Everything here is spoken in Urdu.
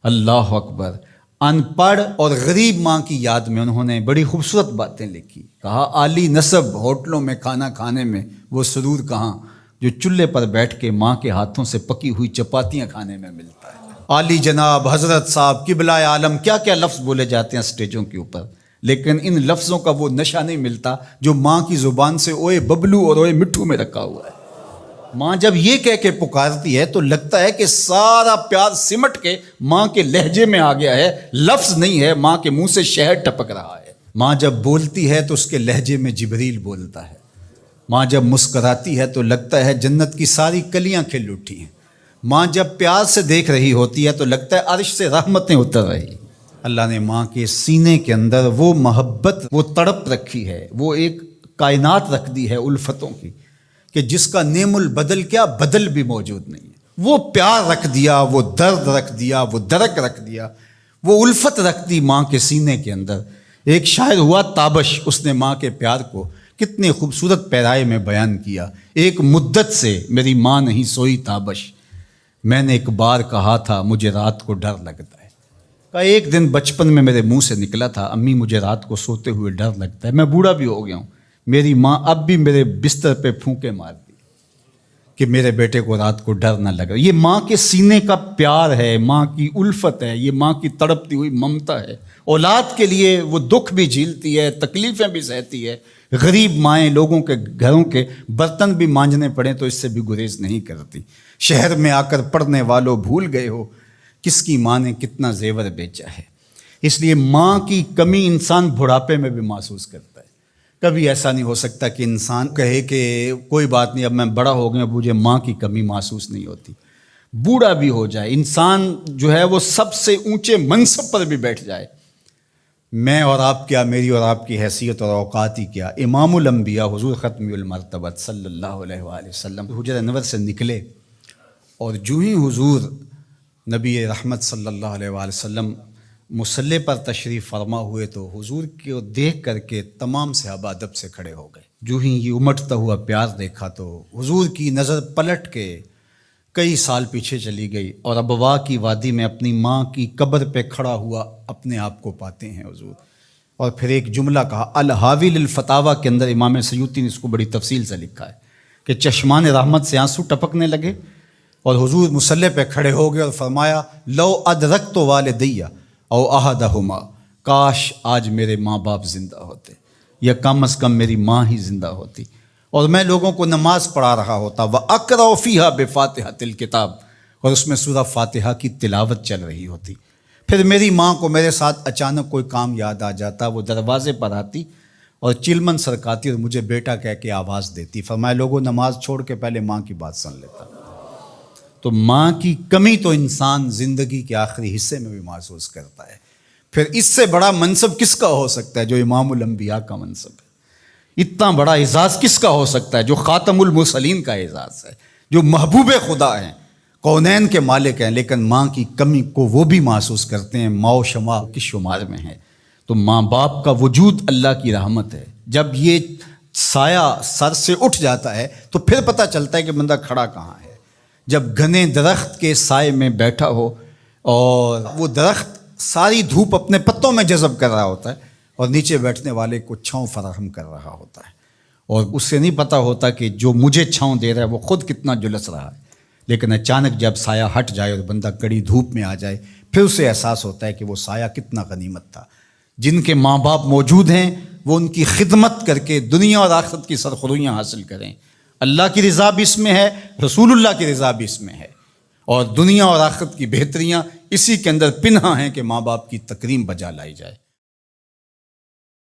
اللہ اکبر۔ ان پڑھ اور غریب ماں کی یاد میں انہوں نے بڑی خوبصورت باتیں لکھی۔ کہا عالی نسب ہوٹلوں میں کھانا کھانے میں وہ سرور کہاں جو چولہے پر بیٹھ کے ماں کے ہاتھوں سے پکی ہوئی چپاتیاں کھانے میں ملتا ہے۔ عالی جناب، حضرت صاحب، قبلہ عالم، کیا کیا لفظ بولے جاتے ہیں اسٹیجوں کے اوپر، لیکن ان لفظوں کا وہ نشہ نہیں ملتا جو ماں کی زبان سے اوئے ببلو اور اوئے مٹھو میں رکھا ہوا ہے۔ ماں جب یہ کہہ کے پکارتی ہے تو لگتا ہے کہ سارا پیار سمٹ کے ماں کے لہجے میں آ گیا ہے، لفظ نہیں ہے، ماں کے منہ سے شہد ٹپک رہا ہے۔ ماں جب بولتی ہے تو اس کے لہجے میں جبریل بولتا ہے۔ ماں جب مسکراتی ہے تو لگتا ہے جنت کی ساری کلیاں کھل اٹھی ہیں۔ ماں جب پیار سے دیکھ رہی ہوتی ہے تو لگتا ہے عرش سے رحمتیں اتر رہی۔ اللہ نے ماں کے سینے کے اندر وہ محبت، وہ تڑپ رکھی ہے، وہ ایک کائنات رکھ دی ہے الفتوں کی کہ جس کا نعم البدل کیا بدل بھی موجود نہیں ہے۔ وہ پیار رکھ دیا، وہ درد رکھ دیا، وہ درک رکھ دیا، وہ الفت رکھ دی ماں کے سینے کے اندر۔ ایک شاعر ہوا تابش، اس نے ماں کے پیار کو کتنے خوبصورت پیرائے میں بیان کیا۔ ایک مدت سے میری ماں نہیں سوئی تابش، میں نے ایک بار کہا تھا مجھے رات کو ڈر لگتا ہے۔ کہا ایک دن بچپن میں میرے منہ سے نکلا تھا امی مجھے رات کو سوتے ہوئے ڈر لگتا ہے۔ میں بوڑھا بھی ہو گیا ہوں، میری ماں اب بھی میرے بستر پہ پھونکے مارتی کہ میرے بیٹے کو رات کو ڈر نہ لگا۔ یہ ماں کے سینے کا پیار ہے، ماں کی الفت ہے، یہ ماں کی تڑپتی ہوئی ممتا ہے۔ اولاد کے لیے وہ دکھ بھی جھیلتی ہے، تکلیفیں بھی سہتی ہے۔ غریب مائیں لوگوں کے گھروں کے برتن بھی مانجنے پڑیں تو اس سے بھی گریز نہیں کرتی۔ شہر میں آ کر پڑھنے والوں بھول گئے ہو کس کی ماں نے کتنا زیور بیچا ہے۔ اس لیے ماں کی کمی انسان بڑھاپے میں بھی محسوس کرتا ہے۔ کبھی ایسا نہیں ہو سکتا کہ انسان کہے کہ کوئی بات نہیں اب میں بڑا ہو گیا، مجھے ماں کی کمی محسوس نہیں ہوتی۔ بوڑھا بھی ہو جائے انسان جو ہے وہ سب سے اونچے منصب پر بھی بیٹھ جائے، میں اور آپ کیا، میری اور آپ کی حیثیت اور اوقات ہی کیا۔ امام الانبیاء حضور ختم المرتبت صلی اللہ علیہ وآلہ وسلم حجرہ انور سے نکلے اور جو ہی حضور نبی رحمت صلی اللہ علیہ وآلہ وسلم مصلی پر تشریف فرما ہوئے تو حضور کو دیکھ کر کے تمام صحابہ ادب سے کھڑے ہو گئے۔ جو ہی یہ امٹتا ہوا پیار دیکھا تو حضور کی نظر پلٹ کے کئی سال پیچھے چلی گئی اور ابوا کی وادی میں اپنی ماں کی قبر پہ کھڑا ہوا اپنے آپ کو پاتے ہیں حضور۔ اور پھر ایک جملہ کہا، الحاوی للفتاویٰ کے اندر امام سیوطی نے اس کو بڑی تفصیل سے لکھا ہے کہ چشمان رحمت سے آنسو ٹپکنے لگے اور حضور مصلی پہ کھڑے ہو گئے اور فرمایا لو ادرکت والدیہ او احدہما، کاش آج میرے ماں باپ زندہ ہوتے یا کم از کم میری ماں ہی زندہ ہوتی اور میں لوگوں کو نماز پڑھا رہا ہوتا۔ وَأَقْرَأُ فِيهَا بِفَاتِحَةِ الْكِتَابِ، اور اس میں سورہ فاتحہ کی تلاوت چل رہی ہوتی۔ پھر میری ماں کو میرے ساتھ اچانک کوئی کام یاد آ جاتا، وہ دروازے پر آتی اور چلمن سرکاتی اور مجھے بیٹا کہہ کے آواز دیتی۔ فرمایا لوگوں نماز چھوڑ کے پہلے ماں کی بات سن لیتا۔ تو ماں کی کمی تو انسان زندگی کے آخری حصے میں بھی محسوس کرتا ہے۔ پھر اس سے بڑا منصب کس کا ہو سکتا ہے جو امام الانبیاء کا منصب ہے؟ اتنا بڑا اعزاز کس کا ہو سکتا ہے جو خاتم المرسلین کا اعزاز ہے، جو محبوب خدا ہیں، کونین کے مالک ہیں، لیکن ماں کی کمی کو وہ بھی محسوس کرتے ہیں۔ ماں و شمع کس شمار میں ہے؟ تو ماں باپ کا وجود اللہ کی رحمت ہے۔ جب یہ سایہ سر سے اٹھ جاتا ہے تو پھر پتہ چلتا ہے کہ بندہ کھڑا کہاں ہے۔ جب گھنے درخت کے سائے میں بیٹھا ہو اور وہ درخت ساری دھوپ اپنے پتوں میں جذب کر رہا ہوتا ہے اور نیچے بیٹھنے والے کو چھاؤں فراہم کر رہا ہوتا ہے، اور اس سے نہیں پتہ ہوتا کہ جو مجھے چھاؤں دے رہا ہے وہ خود کتنا جلس رہا ہے، لیکن اچانک جب سایہ ہٹ جائے اور بندہ کڑی دھوپ میں آ جائے پھر اسے احساس ہوتا ہے کہ وہ سایہ کتنا غنیمت تھا۔ جن کے ماں باپ موجود ہیں وہ ان کی خدمت کر کے دنیا اور آخرت کی سرخرویاں حاصل کریں۔ اللہ کی رضا بھی اس میں ہے، رسول اللہ کی رضا بھی اس میں ہے، اور دنیا اور آخرت کی بہتریاں اسی کے اندر پنہاں ہیں کہ ماں باپ کی تکریم بجا لائی جائے۔